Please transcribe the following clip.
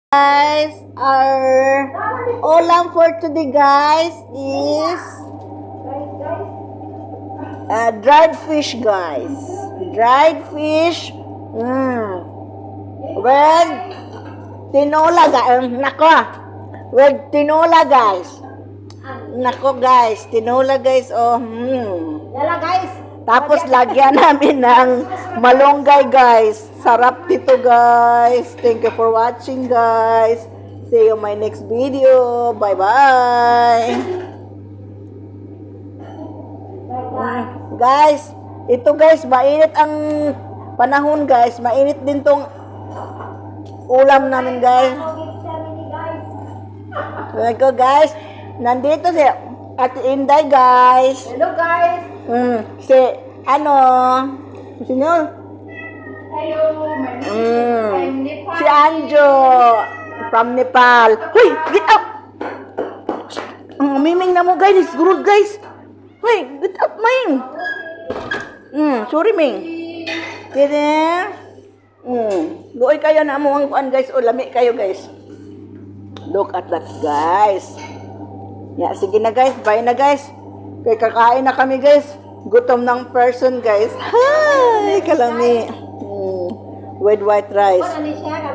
Guys, our ulam for today guys is dried fish guys. Dried fish with tinola guys. With tinola guys. Nako guys, tinola guys. Yala guys. Tapos lagyan namin ng malunggay guys. Sarap dito guys. Thank you for watching guys. See you my next video. Bye bye. Guys, ito guys, mainit ang panahon guys. Mainit din tong ulam namin guys. Ito guys, nandito si Ate Inday guys. Hello guys. Si sino? Hello, my name is I'm Nepal. Si Anjo from Nepal. Hoy, get up! Miming na mo guys, good guys. Hoy, get up, Ming. Sorry, Ming. Kaya, luoy kayo na mo ang kuan guys, o lami kayo guys. Look at that guys. Yeah, sige na guys, bye na guys. Kaya kakain na kami guys. Gutom ng person guys. Hi, kalami. With white rice. Ano siya?